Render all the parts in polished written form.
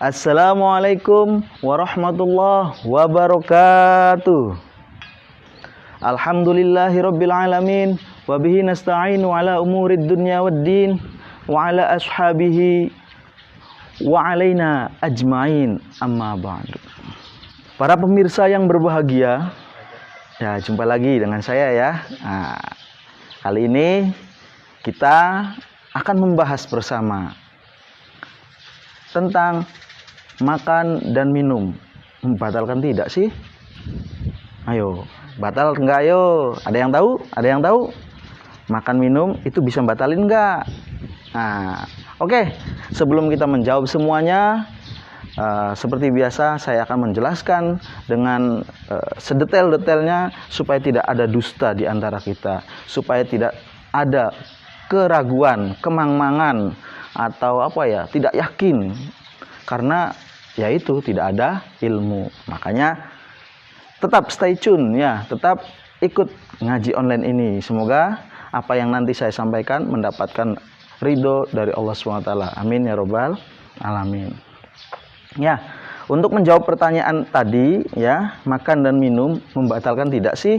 Assalamualaikum warahmatullahi wabarakatuh. Alhamdulillahirabbil alamin wa bihi nasta'inu ala umurid dunya waddin wa ala ashabihi wa alaina ajmain, amma ba'du. Para pemirsa yang berbahagia, ya jumpa lagi dengan saya ya. Nah, kali ini kita akan membahas bersama tentang makan dan minum. Membatalkan tidak sih? Ayo, batal enggak ayo? Ada yang tahu? Ada yang tahu? Makan minum itu bisa batalin enggak? Nah, oke. Sebelum kita menjawab semuanya, seperti biasa saya akan menjelaskan dengan sedetail-detailnya supaya tidak ada dusta di antara kita, supaya tidak ada keraguan, kemang-mangan atau tidak yakin, karena yaitu tidak ada ilmu. Makanya tetap stay tune ya, tetap ikut ngaji online ini. Semoga apa yang nanti saya sampaikan mendapatkan ridho dari Allah SWT. Amin ya robbal alamin. Ya, untuk menjawab pertanyaan tadi ya, makan dan minum membatalkan tidak sih?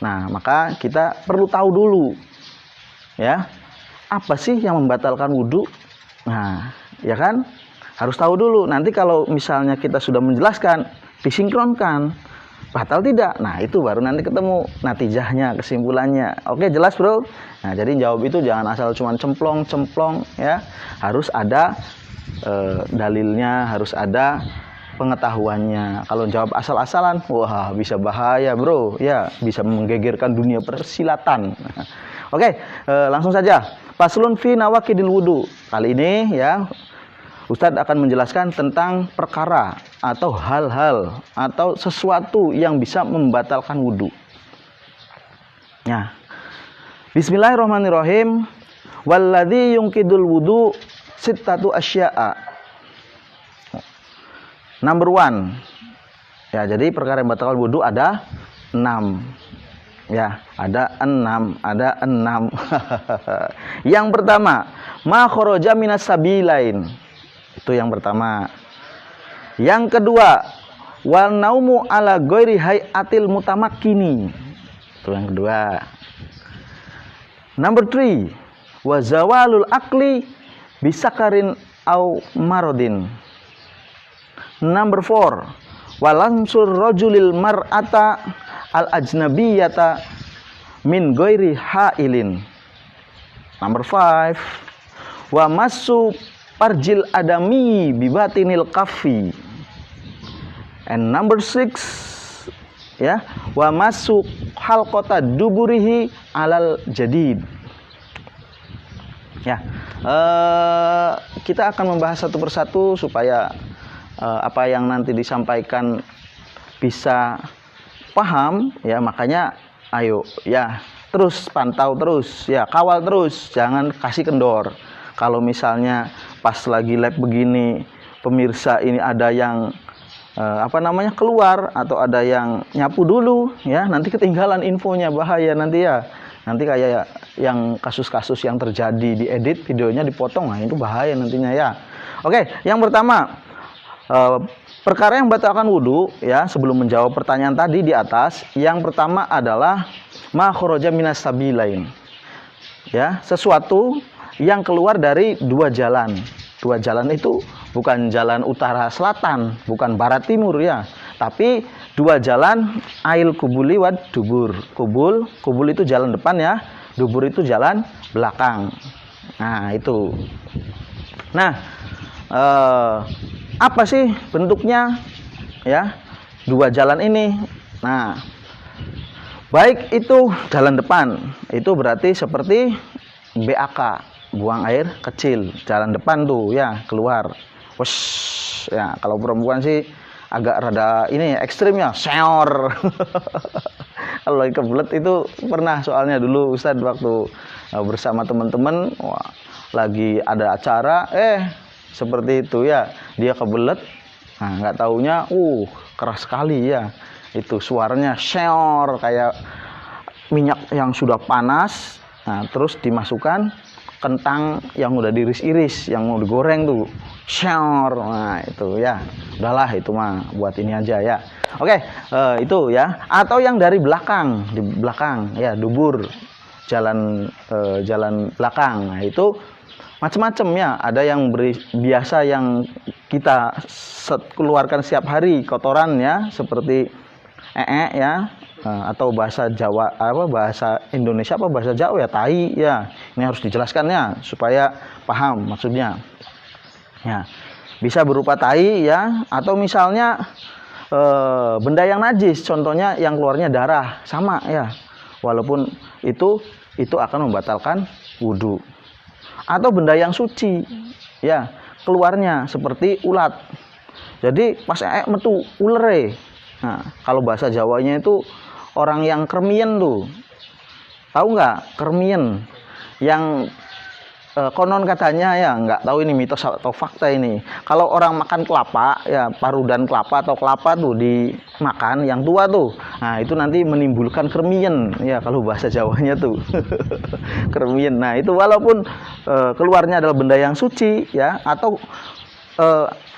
Nah, maka kita perlu tahu dulu ya, apa sih yang membatalkan wudhu? Nah, ya kan? Harus tahu dulu. Nanti kalau misalnya kita sudah menjelaskan, disinkronkan, batal tidak? Nah, itu baru nanti ketemu natijahnya, kesimpulannya. Oke, jelas bro? Nah, jadi jawab itu jangan asal cuman cemplong ya. Harus ada dalilnya, harus ada pengetahuannya. Kalau jawab asal-asalan, wah bisa bahaya bro. Ya, bisa menggegerkan dunia persilatan. Oke, langsung saja. Faslun fi nawaqidil wudu. Kali ini ya, Ustadz akan menjelaskan tentang perkara atau hal-hal atau sesuatu yang bisa membatalkan wudhu. Ya. Bismillahirrahmanirrahim. Walladzi yungkidul wudhu sittatu asya'a. Number 1. Ya, jadi perkara yang membatalkan wudhu ada 6. Ya, ada 6. Yang pertama, ma kharaja minas sabilain. Itu yang pertama. Yang kedua, wal naumu ala ghairi hayatil mutamakkini. Itu yang kedua. Number 3, wa zawalul akli bisakarin au marodin. Number 4, walamsur rajulil mar'ata al ajnabiyata min ghairi hailin. Number 5, wa massu parjil adami bibatinil kafi. And number 6 ya, wa masuk halqata duburihi alal jadid. Ya, kita akan membahas satu persatu supaya apa yang nanti disampaikan bisa paham ya. Makanya ayo ya, terus pantau terus ya, kawal terus, jangan kasih kendor. Kalau misalnya pas lagi live begini, pemirsa ini ada yang keluar atau ada yang nyapu dulu ya, nanti ketinggalan infonya, bahaya nanti ya. Nanti kayak yang kasus-kasus yang terjadi, diedit videonya, dipotong, nah itu bahaya nantinya ya. Oke, yang pertama, perkara yang membatalkan wudhu ya, sebelum menjawab pertanyaan tadi di atas, yang pertama adalah ma kharaja minas sabilain. Ya, sesuatu yang keluar dari dua jalan. Dua jalan itu bukan jalan utara selatan, bukan barat timur ya, tapi dua jalan, ail kubuli wad dubur. Kubul itu jalan depan ya, dubur itu jalan belakang. Nah, itu. Nah, apa sih bentuknya ya dua jalan ini? Nah, baik itu jalan depan, itu berarti seperti BAK, buang air kecil, jalan depan tuh ya, keluar. Wush, ya kalau perempuan sih agak rada ini ekstrimnya, seor. Kalau lagi kebelet itu pernah, soalnya dulu Ustadz waktu bersama teman-teman, lagi ada acara, seperti itu ya, dia kebelet. Nah, nggak taunya, keras sekali ya, itu suaranya seor kayak minyak yang sudah panas. Nah, terus dimasukkan kentang yang udah diiris-iris, yang mau digoreng tuh, shor, nah itu ya, udahlah itu mah buat ini aja ya. Oke, itu ya. Atau yang dari belakang, di belakang ya, dubur, jalan belakang. Nah itu macam-macam ya. Ada yang biasa yang kita keluarkan setiap hari, kotoran ya, seperti ya. Atau bahasa Jawa bahasa Indonesia bahasa Jawa ya, tai ya. Ini harus dijelaskan ya supaya paham maksudnya ya. Bisa berupa tai ya, atau misalnya benda yang najis, contohnya yang keluarnya darah, sama ya, walaupun itu akan membatalkan wudhu. Atau benda yang suci ya, keluarnya seperti ulat, jadi pas metu ulere. Nah kalau bahasa Jawanya itu orang yang kermien tuh, tahu nggak kermien? Yang konon katanya ya, nggak tahu ini mitos atau fakta ini, kalau orang makan kelapa ya, parudan kelapa atau kelapa tuh dimakan yang tua tuh, nah itu nanti menimbulkan kermien ya, kalau bahasa Jawanya tuh kermien. Nah itu walaupun keluarnya adalah benda yang suci ya, atau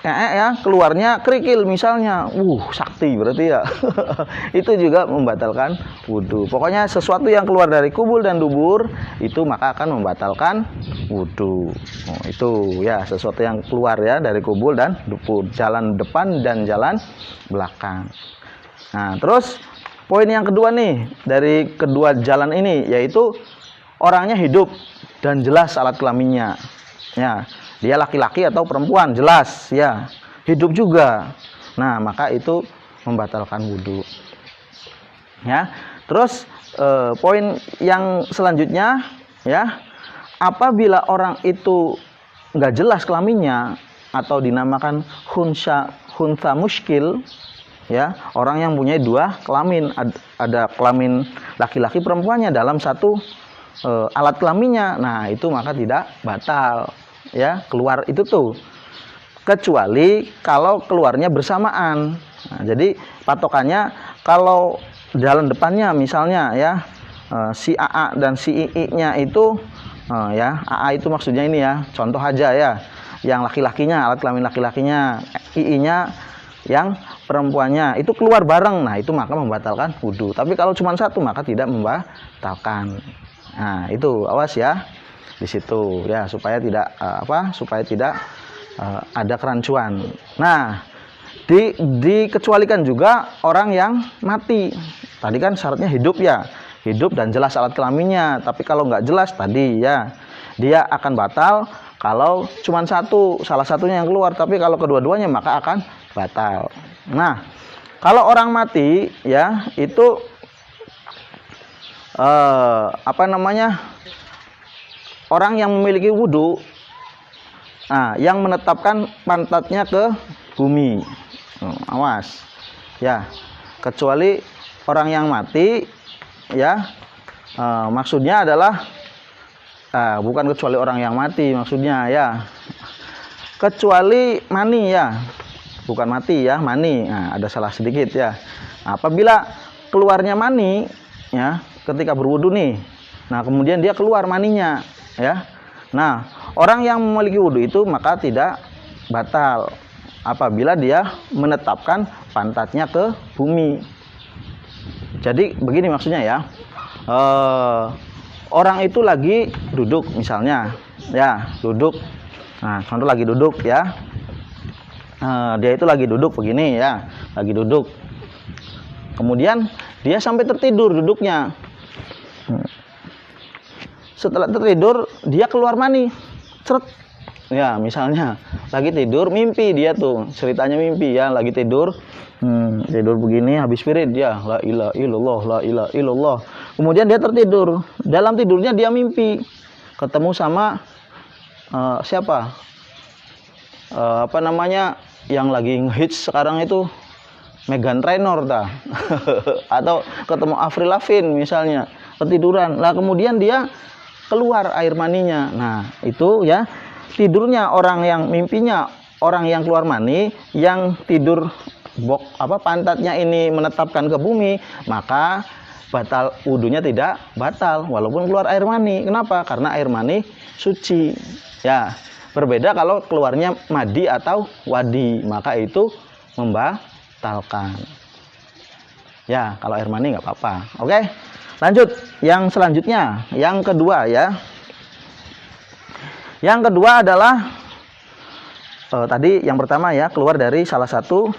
ya keluarnya kerikil misalnya, sakti berarti ya itu juga membatalkan wudhu. Pokoknya sesuatu yang keluar dari kubul dan dubur itu maka akan membatalkan wudhu. Itu ya, sesuatu yang keluar ya dari kubul dan dubur, jalan depan dan jalan belakang. Nah terus poin yang kedua nih dari kedua jalan ini, yaitu orangnya hidup dan jelas alat kelaminnya ya, dia laki-laki atau perempuan jelas ya, hidup juga. Nah maka itu membatalkan wudhu ya. Terus poin yang selanjutnya ya, apabila orang itu nggak jelas kelaminnya atau dinamakan khunsa muskil ya, orang yang punya dua kelamin, ada kelamin laki-laki perempuannya dalam satu alat kelaminnya, nah itu maka tidak batal ya keluar itu tuh, kecuali kalau keluarnya bersamaan. Nah, jadi patokannya kalau jalan depannya misalnya ya, si AA dan si II-nya itu ya, AA itu maksudnya ini ya, contoh aja ya, yang laki-lakinya, alat kelamin laki-lakinya, II-nya yang perempuannya itu keluar bareng, nah itu maka membatalkan wudhu. Tapi kalau cuma satu maka tidak membatalkan. Nah itu awas ya di situ ya, supaya tidak ada kerancuan. Nah dikecualikan juga orang yang mati. Tadi kan syaratnya hidup ya, hidup dan jelas alat kelaminnya. Tapi kalau nggak jelas tadi ya, dia akan batal kalau cuma salah satunya yang keluar. Tapi kalau kedua-duanya maka akan batal. Nah kalau orang mati ya, itu orang yang memiliki wudhu, yang menetapkan pantatnya ke bumi, awas ya, kecuali orang yang mati ya, maksudnya adalah bukan kecuali orang yang mati maksudnya ya, kecuali mani ya, bukan mati ya, mani. Nah, ada salah sedikit ya. Apabila keluarnya mani ya ketika berwudu nih, nah kemudian dia keluar maninya ya, nah orang yang memiliki wudhu itu maka tidak batal apabila dia menetapkan pantatnya ke bumi. Jadi begini maksudnya ya, orang itu lagi duduk misalnya ya, duduk, nah contoh lagi duduk ya, dia itu lagi duduk begini ya, lagi duduk, kemudian dia sampai tertidur duduknya. Setelah tertidur dia keluar mani, ceret ya, misalnya lagi tidur mimpi, dia tuh ceritanya mimpi ya, lagi tidur tidur begini, habis spirit dia la ilaha illallah, la ilaha illallah, kemudian dia tertidur, dalam tidurnya dia mimpi ketemu sama siapa, yang lagi ngehits sekarang itu Meghan Trainor dah atau ketemu Avril Lavigne misalnya, ketiduran lah, kemudian dia keluar air maninya. Nah itu ya, tidurnya orang yang mimpinya orang yang keluar mani, yang tidur pantatnya ini menetapkan ke bumi, maka batal wudunya tidak batal walaupun keluar air mani. Kenapa? Karena air mani suci. Ya, berbeda kalau keluarnya madi atau wadi, maka itu membatalkan. Ya, kalau air mani nggak apa-apa. Oke, lanjut. Yang selanjutnya, yang kedua ya. Yang kedua adalah tadi yang pertama ya, keluar dari salah satu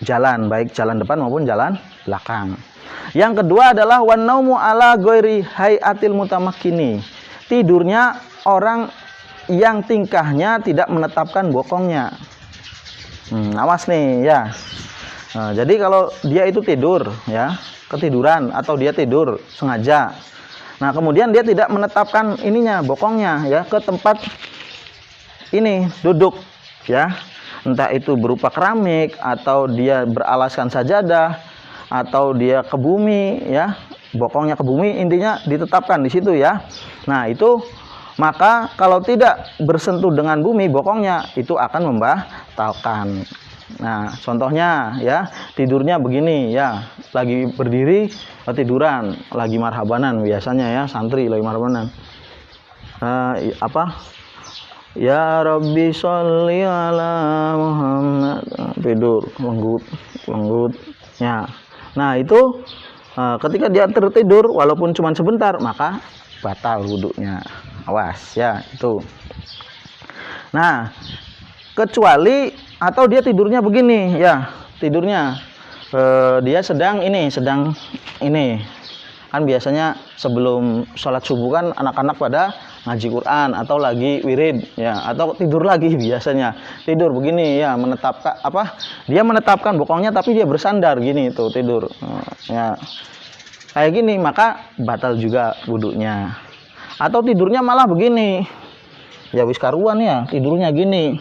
jalan, baik jalan depan maupun jalan belakang. Yang kedua adalah wanaumu ala ghairi hayatil mutamakkini. Tidurnya orang yang tingkahnya tidak menetapkan bokongnya. Awas nih ya. Nah, jadi kalau dia itu tidur ya, ketiduran atau dia tidur sengaja. Nah, kemudian dia tidak menetapkan ininya, bokongnya ya ke tempat ini duduk ya. Entah itu berupa keramik atau dia beralaskan sajadah atau dia ke bumi ya, bokongnya ke bumi, intinya ditetapkan di situ ya. Nah, itu maka kalau tidak bersentuh dengan bumi bokongnya itu akan membatalkan. Nah, contohnya ya, tidurnya begini ya, lagi berdiri ketiduran, lagi marhabanan biasanya ya, santri lagi marhabanan. Ya Rabbi sholli ala Muhammad, tidur lenggut ya. Nah, itu ketika dia tertidur walaupun cuma sebentar maka batal wudunya. Awas ya, itu. Nah, kecuali atau dia tidurnya begini ya, tidurnya dia sedang ini kan biasanya sebelum sholat subuh kan anak-anak pada ngaji Quran atau lagi wirid ya, atau tidur lagi biasanya tidur begini ya, dia menetapkan bokongnya tapi dia bersandar gini tuh tidur ya kayak gini, maka batal juga wudunya. Atau tidurnya malah begini ya, wis karuan ya, tidurnya gini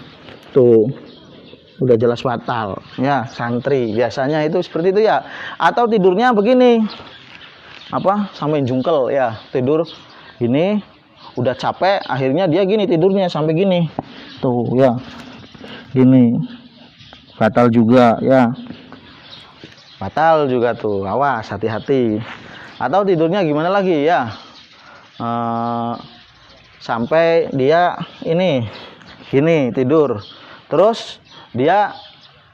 tuh udah jelas batal ya, santri biasanya itu seperti itu ya. Atau tidurnya begini sampai jungkel ya, tidur gini udah capek akhirnya dia gini tidurnya sampai gini tuh ya, gini batal juga ya, batal juga tuh, awas hati-hati. Atau tidurnya gimana lagi ya, sampai dia ini gini tidur terus dia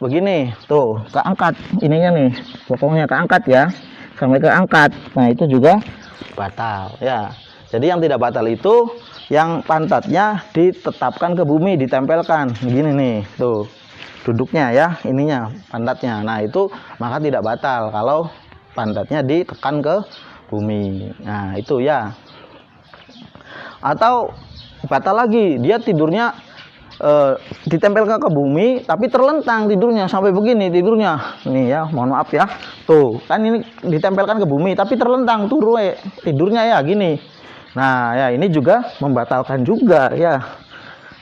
begini tuh, keangkat ininya nih, pokoknya keangkat ya, sampai keangkat. Nah, itu juga batal ya. Jadi yang tidak batal itu yang pantatnya ditetapkan ke bumi, ditempelkan gini nih tuh duduknya ya, ininya pantatnya. Nah, itu maka tidak batal kalau pantatnya ditekan ke bumi. Nah, itu ya. Atau batal lagi, dia tidurnya ditempelkan ke bumi tapi terlentang tidurnya sampai begini tidurnya nih ya, mohon maaf ya, tuh kan ini ditempelkan ke bumi tapi terlentang tuh tidurnya ya gini. Nah ya, ini juga membatalkan juga ya.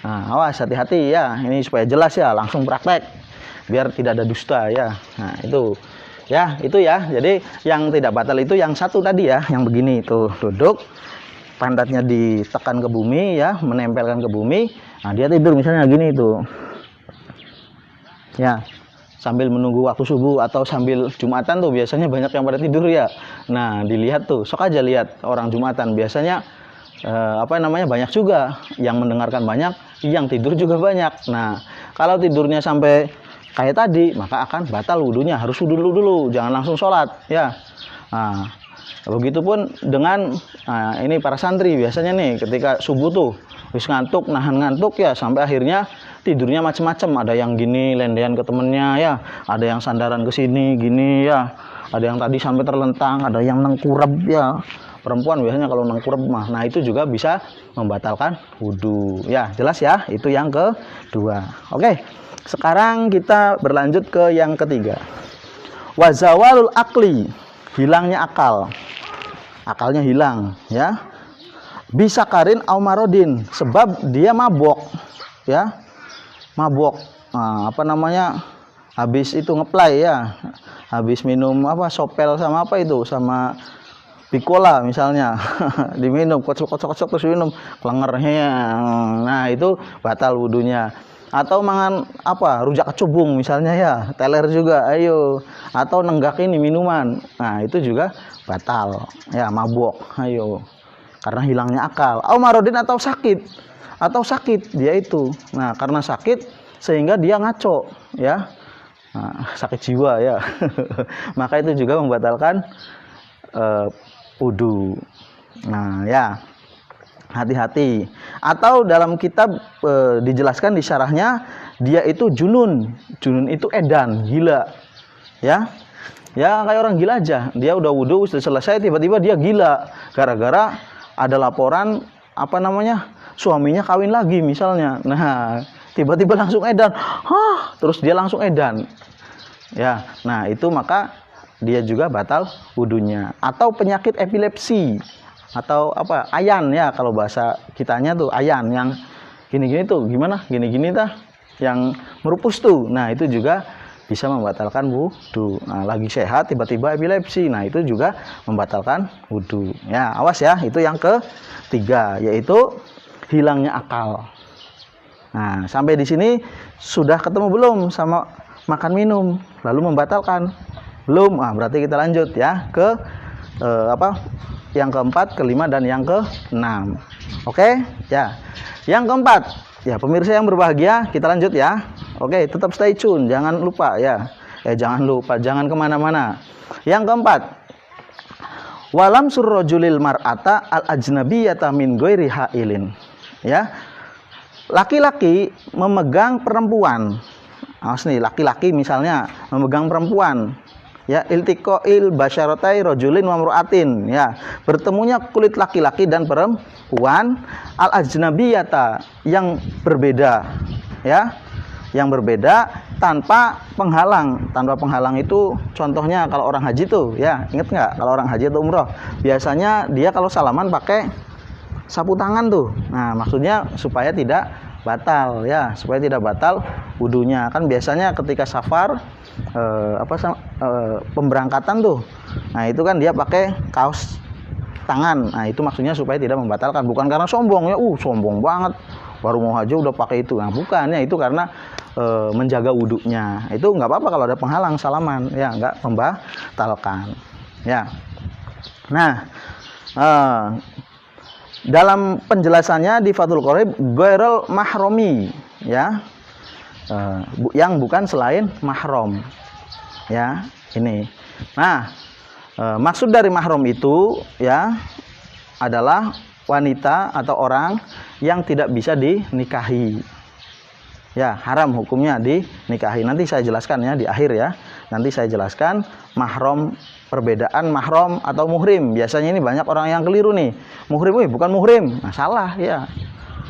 Nah, awas hati-hati ya, ini supaya jelas ya, langsung praktek biar tidak ada dusta ya. Nah, itu ya, jadi yang tidak batal itu yang satu tadi ya, yang begini tuh duduk pantatnya ditekan ke bumi ya, menempelkan ke bumi. Nah, dia tidur misalnya gini tuh ya, sambil menunggu waktu subuh atau sambil Jumatan tuh biasanya banyak yang pada tidur ya. Nah, dilihat tuh, sok aja lihat orang Jumatan biasanya banyak juga yang mendengarkan, banyak yang tidur juga banyak. Nah, kalau tidurnya sampai kayak tadi maka akan batal wudunya, harus wudu dulu, jangan langsung sholat ya. Nah, begitupun dengan ini para santri biasanya nih ketika subuh tuh wis ngantuk, nahan ngantuk ya, sampai akhirnya tidurnya macam-macam, ada yang gini lendean ke temennya ya, ada yang sandaran ke sini gini ya, ada yang tadi sampai terlentang, ada yang nengkurep ya, perempuan biasanya kalau nengkurep mah. Nah, itu juga bisa membatalkan wudu ya, jelas ya. Itu yang kedua. Oke, sekarang kita berlanjut ke yang ketiga, wazawalul akli, hilangnya akal, akalnya hilang ya, bisa karin aumarodin, sebab dia mabok ya, mabok. Nah, habis itu ngeplay ya, habis minum sopel sama sama Picola misalnya diminum kocok terus minum kelengernya. Nah, itu batal wudunya. atau mangan apa rujak kecubung misalnya ya, teler juga ayo, atau nenggak ini minuman, nah itu juga batal ya, mabuk ayo, karena hilangnya akal. Au marodin atau sakit dia itu, nah karena sakit sehingga dia ngaco ya, nah, sakit jiwa ya maka itu juga membatalkan wudu. Nah ya, hati-hati. Atau dalam kitab dijelaskan di syarahnya, dia itu junun itu edan, gila ya, kayak orang gila aja, dia udah wudhu sudah selesai tiba-tiba dia gila gara-gara ada laporan apa namanya suaminya kawin lagi misalnya, nah tiba-tiba langsung edan, terus dia langsung edan ya, nah itu maka dia juga batal wudunya. Atau penyakit epilepsi atau apa ayan ya, kalau bahasa kitanya tuh ayan, yang gini-gini tuh gimana gini-gini tah yang merupus tuh, nah itu juga bisa membatalkan wudu. Nah lagi sehat tiba-tiba epilepsi, nah itu juga membatalkan wudu ya, awas ya. Itu yang ketiga, yaitu hilangnya akal. Nah sampai di sini sudah ketemu belum sama makan minum lalu membatalkan? Belum. Berarti kita lanjut ya ke yang keempat, kelima, dan yang keenam. Oke ya, yang keempat ya pemirsa yang berbahagia, kita lanjut ya. Oke, tetap stay tune, jangan lupa ya, jangan kemana-mana. Yang keempat, walam surrojulil mar'ata al ajnabiyata min ghairi hailin ya, laki-laki memegang perempuan. Awas nih, laki-laki misalnya memegang perempuan ya, iltiqail basyaratai rajulin wa mar'atin ya, bertemunya kulit laki-laki dan perempuan, al ajnabiyata yang berbeda ya, yang berbeda tanpa penghalang. Tanpa penghalang itu contohnya kalau orang haji tuh ya, inget nggak kalau orang haji atau umroh biasanya dia kalau salaman pakai sapu tangan tuh, nah maksudnya supaya tidak batal ya, supaya tidak batal wudunya. Kan biasanya ketika safar pemberangkatan tuh, nah itu kan dia pakai kaos tangan, nah itu maksudnya supaya tidak membatalkan, bukan karena sombong ya, sombong banget baru mau haji udah pakai itu, nah bukan ya, itu karena menjaga wudunya. Itu nggak apa-apa kalau ada penghalang salaman ya, nggak membatalkan ya. Nah dalam penjelasannya di Fathul Qorib, ghairul mahromi ya, yang bukan selain mahram ya, ini. Nah maksud dari mahram itu ya adalah wanita atau orang yang tidak bisa dinikahi ya, haram hukumnya dinikahi. Nanti saya jelaskan ya di akhir ya, nanti saya jelaskan mahram, perbedaan mahram atau muhrim. Biasanya ini banyak orang yang keliru nih, muhrim bukan muhrim, nah salah ya.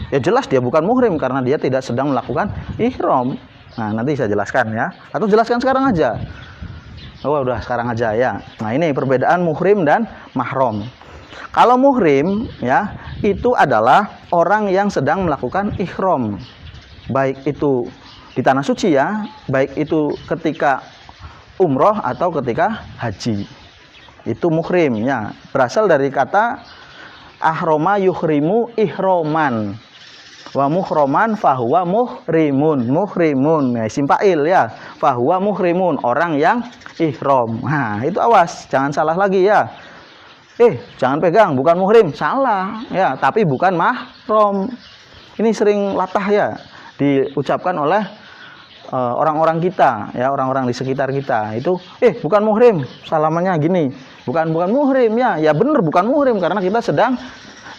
Ya jelas dia bukan muhrim karena dia tidak sedang melakukan ihram. Nah nanti saya jelaskan ya, atau jelaskan sekarang aja. Udah sekarang aja ya. Nah ini perbedaan muhrim dan mahram. Kalau muhrim ya, itu adalah orang yang sedang melakukan ihram, baik itu di tanah suci ya, baik itu ketika umroh atau ketika haji. Itu muhrim ya, berasal dari kata ahroma yuhrimu ihroman, wa muhroman fahuwa muhrimun nah, simpail ya, fahuwa muhrimun, orang yang ihram. Nah itu awas, jangan salah lagi ya, jangan pegang, bukan muhrim, salah ya, tapi bukan mahram. Ini sering latah ya diucapkan oleh orang-orang kita ya, orang-orang di sekitar kita itu, bukan muhrim, salamannya gini, bukan muhrim ya, bener bukan muhrim karena kita sedang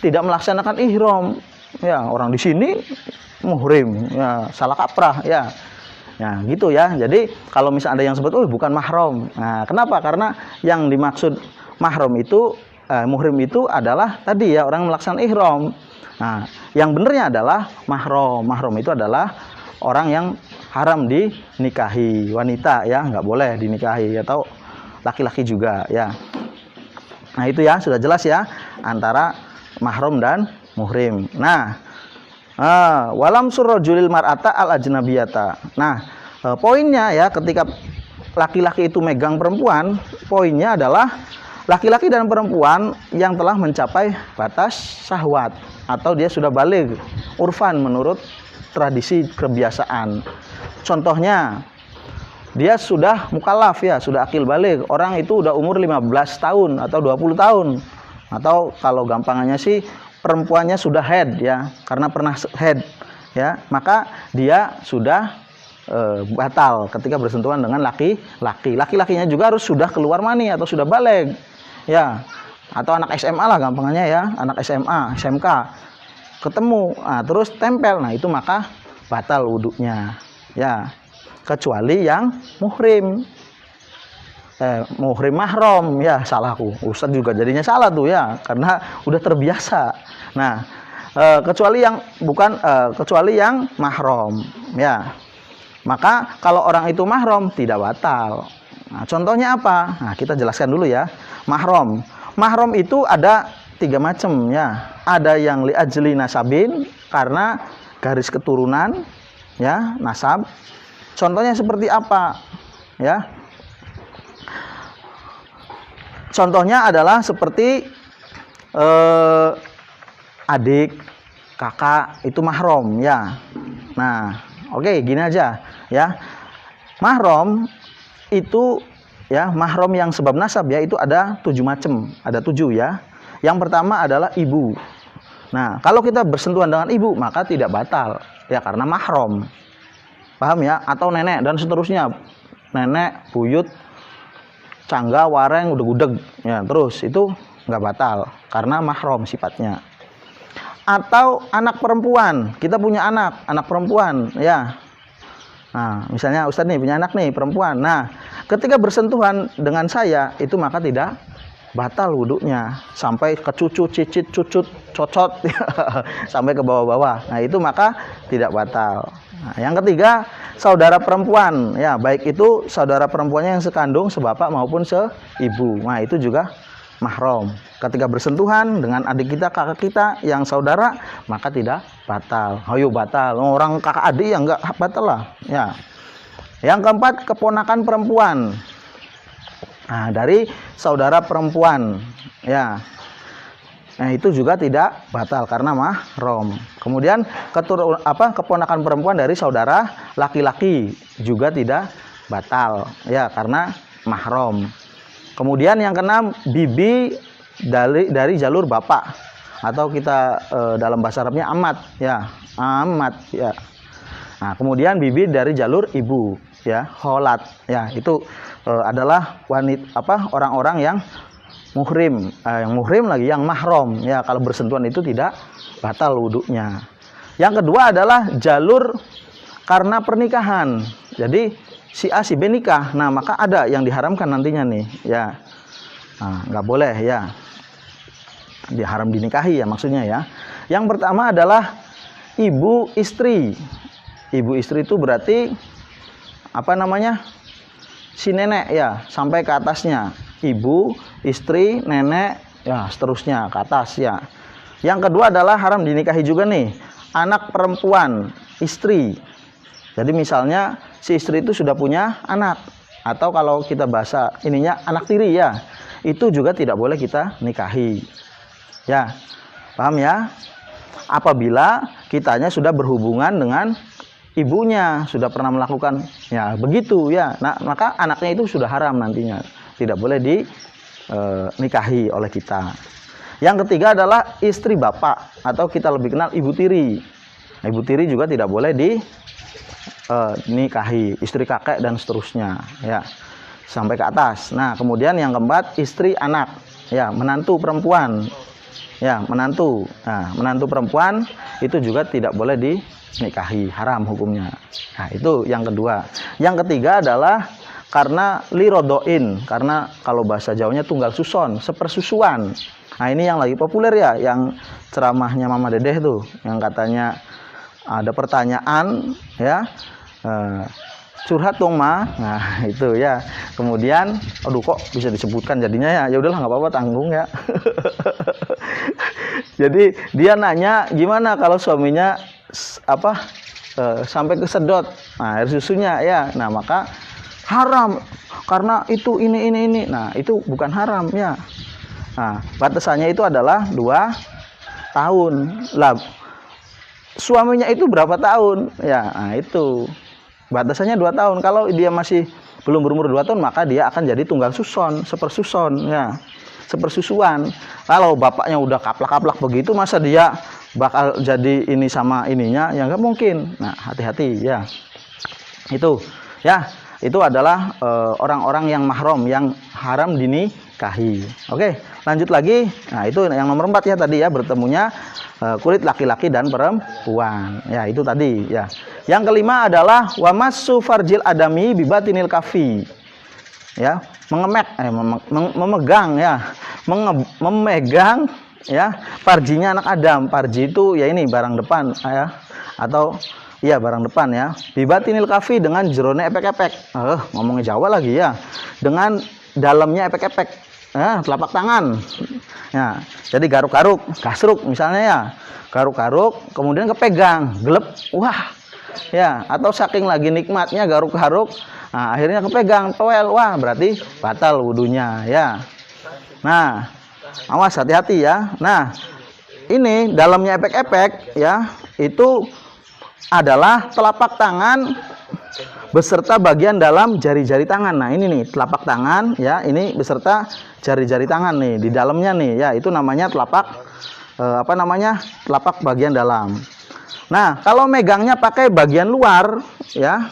tidak melaksanakan ihram ya, orang di sini muhrim ya, salah kaprah ya. Nah gitu ya. Jadi kalau misalnya ada yang sebut bukan mahram, nah kenapa? Karena yang dimaksud mahram itu muhrim itu adalah tadi ya, orang melaksanakan ihram. Nah yang benernya adalah mahram. Mahram itu adalah orang yang haram dinikahi, wanita ya, nggak boleh dinikahi, atau laki-laki juga ya. Nah itu ya, sudah jelas ya antara mahram dan muhrim. Nah walam surrojulil mar'ata al ajnabiyata. Nah poinnya ya, ketika laki-laki itu megang perempuan, poinnya adalah laki-laki dan perempuan yang telah mencapai batas syahwat atau dia sudah baligh urfan menurut tradisi kebiasaan. Contohnya, dia sudah mukallaf ya, sudah akil baligh. Orang itu udah umur 15 tahun atau 20 tahun. Atau kalau gampangannya sih perempuannya sudah haid ya, karena pernah haid ya, maka dia sudah batal ketika bersentuhan dengan laki-laki. Laki-lakinya juga harus sudah keluar mani atau sudah baligh ya. Atau anak SMA lah gampangannya ya, anak SMA, SMK ketemu, terus tempel, nah itu maka batal wudunya ya. Kecuali yang muhrim, muhrim mahram ya, salahku, Ustadz juga jadinya salah tuh ya, karena udah terbiasa. Nah, kecuali yang bukan, kecuali yang mahram ya, maka kalau orang itu mahram tidak batal. Nah, contohnya apa? Nah, kita jelaskan dulu ya. Mahram, mahram itu ada 3 macam ya. Ada yang li ajli nasabin, karena garis keturunan ya, nasab. Contohnya seperti apa? Ya. Contohnya adalah seperti adik, kakak, itu mahram ya. Nah, oke, gini aja ya. Mahram itu ya, mahram yang sebab nasab ya, itu ada 7 macam, ada 7 ya. Yang pertama adalah ibu. Nah, kalau kita bersentuhan dengan ibu maka tidak batal ya, karena mahram. Paham ya? Atau nenek dan seterusnya. Nenek, buyut, cangga, wareng, udah gudeg ya, terus itu nggak batal karena mahram sifatnya. Atau anak perempuan, kita punya anak perempuan ya. Nah, misalnya Ustadz nih punya anak nih perempuan. Nah, ketika bersentuhan dengan saya itu maka tidak batal wudunya sampai ke cucu, cicit, cucut, cocot sampai ke bawah-bawah. Nah, itu maka tidak batal. Nah, yang ketiga, saudara perempuan ya, baik itu saudara perempuannya yang sekandung, sebapak maupun seibu. Nah, itu juga mahram. Ketika bersentuhan dengan adik kita, kakak kita yang saudara, maka tidak batal. Ayo batal. Orang kakak adik yang enggak batal lah ya. Yang keempat, keponakan perempuan. Nah, dari saudara perempuan ya. Nah, itu juga tidak batal karena mahram. Kemudian keponakan perempuan dari saudara laki-laki juga tidak batal ya, karena mahram. Kemudian yang keenam, bibi dari jalur bapak, atau kita dalam bahasa Arabnya amat ya, amat ya. Nah, kemudian bibi dari jalur ibu ya, kholat ya, itu adalah wanita orang-orang yang muhrim, yang muhrim lagi yang mahram ya, kalau bersentuhan itu tidak batal wudunya. Yang kedua adalah jalur karena pernikahan. Jadi si A si B nikah, nah maka ada yang diharamkan nantinya nih ya. Nah, nggak boleh ya, diharam dinikahi ya maksudnya ya. Yang pertama adalah ibu istri. Ibu istri itu berarti apa namanya, si nenek ya, sampai ke atasnya. Ibu, istri, nenek, ya seterusnya ke atas ya. Yang kedua adalah haram dinikahi juga nih, anak perempuan, istri. Jadi misalnya si istri itu sudah punya anak, atau kalau kita bahasa ininya anak tiri ya, itu juga tidak boleh kita nikahi. Ya, paham ya? Apabila kitanya sudah berhubungan dengan ibunya, sudah pernah melakukan ya begitu ya, nah maka anaknya itu sudah haram nantinya, tidak boleh dinikahi oleh kita. Yang ketiga adalah istri bapak, atau kita lebih kenal ibu tiri. Nah, ibu tiri juga tidak boleh dinikahi, istri kakek dan seterusnya ya, sampai ke atas. Nah, kemudian yang keempat, istri anak ya, menantu perempuan ya, menantu. Nah, menantu perempuan itu juga tidak boleh dinikahi, haram hukumnya. Nah, itu yang kedua. Yang ketiga adalah karena lirodoin, karena kalau bahasa Jawanya tunggal suson, sepersusuan. Nah, ini yang lagi populer ya, yang ceramahnya Mama Dedeh tuh, yang katanya ada pertanyaan ya, curhat dong Ma. Nah, itu ya. Kemudian aduh kok bisa disebutkan jadinya ya. Ya udahlah, nggak apa-apa, tanggung ya. Jadi dia nanya gimana kalau suaminya sampai kesedot air susunya ya. Nah, maka haram karena itu ini. Nah, itu bukan haram ya. Nah, batasannya itu adalah 2 tahun lah. suaminya itu berapa tahun? Ya, nah itu batasannya 2 tahun. Kalau dia masih belum berumur 2 tahun, maka dia akan jadi tunggal suson, sepersuson, ya, sepersusuan. Kalau bapaknya udah kaplak-kaplak begitu, masa dia bakal jadi ini sama ininya? Ya nggak mungkin. Nah, hati-hati ya. Itu, ya, itu adalah orang-orang yang mahram, yang haram dinikahi. Oke, lanjut lagi. Nah, itu yang nomor 4 ya tadi ya, bertemunya kulit laki-laki dan perempuan. Ya, itu tadi ya. Yang kelima adalah wamassu farjil adami bibatinil kafi. Ya, memegang ya, memegang ya farjinya anak Adam. Farji itu ya ini barang depan ya, atau iya barang depan ya. Bibatinil kafi dengan jerone epek-epek. Ngomongnya Jawa lagi ya. Dengan dalamnya epek-epek. Telapak tangan. Ya, jadi garuk-garuk, kasruk misalnya ya. Garuk-garuk, kemudian kepegang, gelep. Wah. Ya, atau saking lagi nikmatnya garuk-garuk, nah, akhirnya kepegang, toel. Wah, berarti batal wudunya ya. Nah, awas hati-hati ya. Nah, ini dalamnya epek-epek ya, itu adalah telapak tangan beserta bagian dalam jari-jari tangan. Nah, ini nih telapak tangan ya, ini beserta jari-jari tangan nih di dalamnya nih ya, itu namanya telapak telapak bagian dalam. Nah, kalau megangnya pakai bagian luar ya,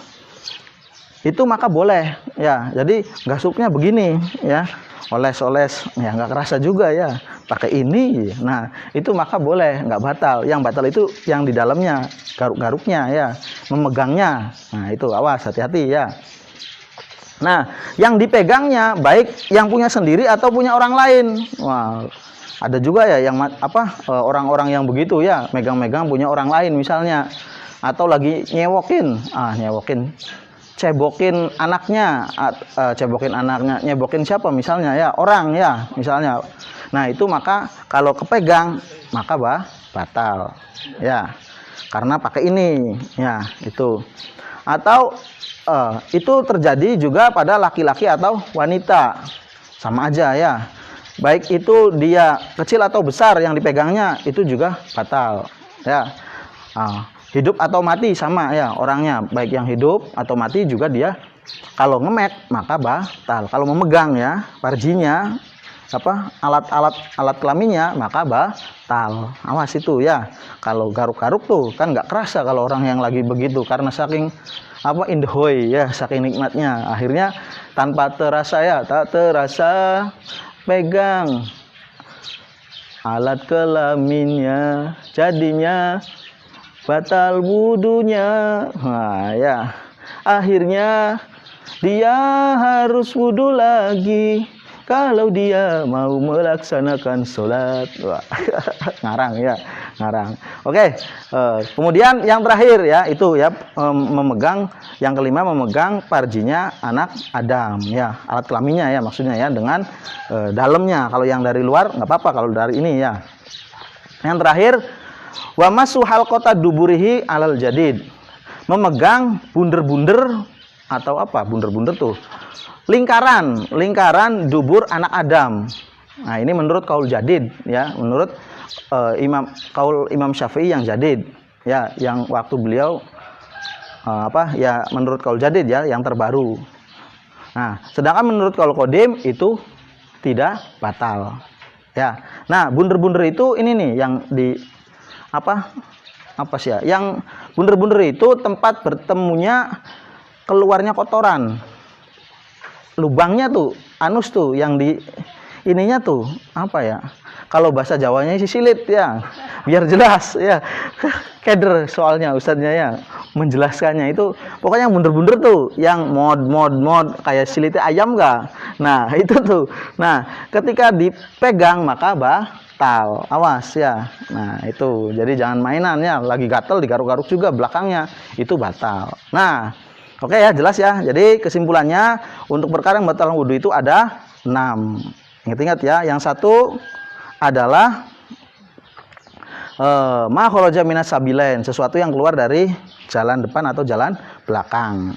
itu maka boleh ya. Jadi gasuknya begini ya, oles-oles ya, nggak kerasa juga ya, pakai ini. Nah, itu maka boleh, nggak batal. Yang batal itu yang di dalamnya, garuk-garuknya ya, memegangnya. Nah, itu awas, hati-hati ya. Nah, yang dipegangnya baik yang punya sendiri atau punya orang lain. Wah, ada juga ya yang orang-orang yang begitu ya, megang-megang punya orang lain misalnya, atau lagi nyewokin, cebokin anaknya, nyebokin siapa misalnya ya, orang ya misalnya. Nah, itu maka kalau kepegang maka batal ya, karena pakai ini ya, itu. Atau itu terjadi juga pada laki-laki atau wanita, sama aja ya. Baik itu dia kecil atau besar yang dipegangnya, itu juga batal ya. Hidup atau mati sama ya orangnya, baik yang hidup atau mati juga dia kalau ngemek maka batal. Kalau memegang ya farjinya, alat kelaminnya, maka batal. Awas itu ya. Kalau garuk-garuk tuh kan nggak kerasa kalau orang yang lagi begitu, karena saking indahoy ya, saking nikmatnya, akhirnya tanpa terasa ya, tak terasa pegang alat kelaminnya, jadinya batal wudunya. Nah ya, akhirnya dia harus wudu lagi kalau dia mau melaksanakan sholat. Wah, ngarang ya, ngarang. Oke, kemudian yang terakhir ya, itu ya, memegang, yang kelima memegang farjinya anak Adam ya, alat kelaminnya ya, maksudnya ya, dengan dalamnya. Kalau yang dari luar nggak apa-apa, kalau dari ini ya. Yang terakhir, wa masu halqata duburihi alal jadid, memegang bunder-bunder atau apa, bunder-bunder tuh lingkaran dubur anak Adam. Nah, ini menurut kaul jadid ya, menurut Imam Syafi'i yang jadid ya, yang waktu beliau menurut kaul jadid ya, yang terbaru. Nah, sedangkan menurut kaul qadim itu tidak batal ya. Nah, bunder-bunder itu ini nih yang di yang bunder-bunder itu tempat bertemunya keluarnya kotoran, lubangnya tuh, anus tuh, yang di ininya tuh kalau bahasa Jawanya silit ya, biar jelas ya. Keder soalnya ustadznya ya menjelaskannya, itu pokoknya bunder-bunder tuh yang mod kayak silitnya ayam enggak. Nah, itu tuh. Nah, ketika dipegang maka batal. Awas ya. Nah, itu. Jadi jangan mainan ya, lagi gatel digaruk-garuk juga belakangnya, itu batal. Nah, oke ya, jelas ya. Jadi kesimpulannya untuk perkara yang batal wudu itu ada 6. Ingat-ingat ya. Yang satu adalah ma kharaja minas sabilain, sesuatu yang keluar dari jalan depan atau jalan belakang.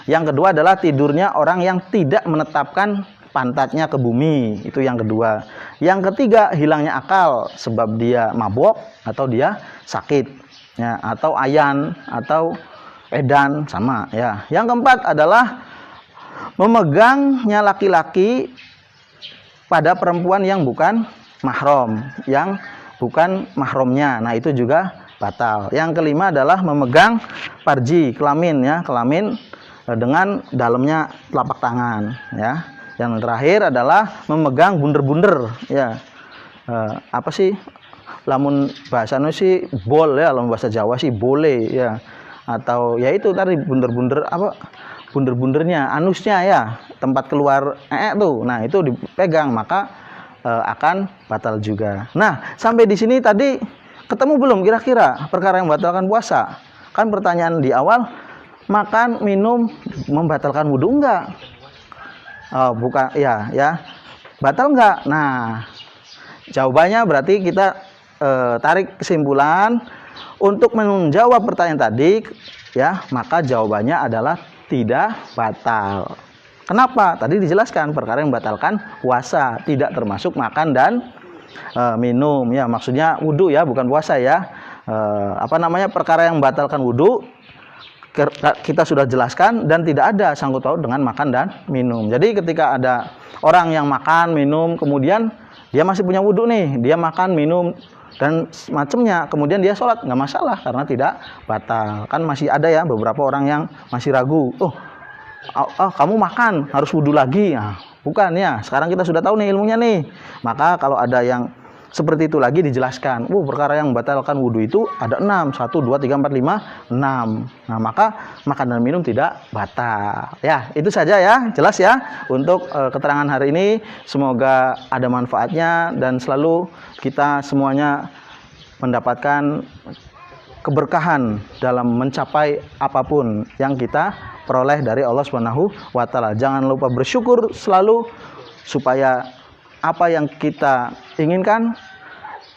Yang kedua adalah tidurnya orang yang tidak menetapkan pantatnya ke bumi, itu yang kedua. Yang ketiga, hilangnya akal sebab dia mabok atau dia sakit. ya, atau ayan atau edan sama ya. Yang keempat adalah memegangnya laki-laki pada perempuan yang bukan mahram, yang bukan mahramnya. Nah, itu juga batal. Yang kelima adalah memegang farji, kelamin ya, kelamin dengan dalamnya telapak tangan ya. Yang terakhir adalah memegang bunder-bunder ya. Apa sih? Lamun bahasanya sih bol ya, lamun bahasa Jawa sih boleh ya. Atau ya itu tadi bunder-bunder apa? Bunder-bundernya, anusnya ya, tempat keluar tuh. Nah, itu dipegang maka akan batal juga. Nah, sampai di sini tadi ketemu belum kira-kira perkara yang membatalkan puasa? Kan pertanyaan di awal, makan, minum membatalkan wudhu enggak? Oh, bukan ya, ya. Batal enggak? Nah, jawabannya berarti kita tarik kesimpulan untuk menjawab pertanyaan tadi ya, maka jawabannya adalah tidak batal. Kenapa? Tadi dijelaskan perkara yang membatalkan puasa tidak termasuk makan dan minum ya, maksudnya wudhu ya, bukan puasa ya. Perkara yang membatalkan wudhu kita sudah jelaskan dan tidak ada sangkut paut dengan makan dan minum. Jadi ketika ada orang yang makan, minum, kemudian dia masih punya wudhu nih, dia makan, minum dan semacamnya, kemudian dia sholat, nggak masalah karena tidak batal. Kan masih ada ya beberapa orang yang masih ragu, kamu makan harus wudhu lagi. Nah, bukan ya, sekarang kita sudah tahu nih ilmunya nih. Maka kalau ada yang seperti itu lagi dijelaskan, perkara yang membatalkan wudhu itu ada 6, 1, 2, 3, 4, 5, 6. Nah, maka makan dan minum tidak batal. Ya, itu saja ya, jelas ya untuk keterangan hari ini. Semoga ada manfaatnya dan selalu kita semuanya mendapatkan keberkahan dalam mencapai apapun yang kita peroleh dari Allah Subhanahu wa taala. Jangan lupa bersyukur selalu supaya apa yang kita inginkan,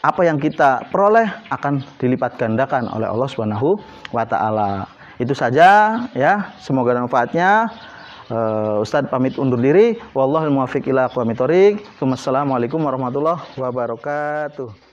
apa yang kita peroleh akan dilipat gandakan oleh Allah Subhanahu wa taala. Itu saja ya, semoga ada manfaatnya. Ustadz pamit undur diri. Wallahul muwaffiq ila aqwamit thoriq. Wassalamualaikum warahmatullahi wabarakatuh.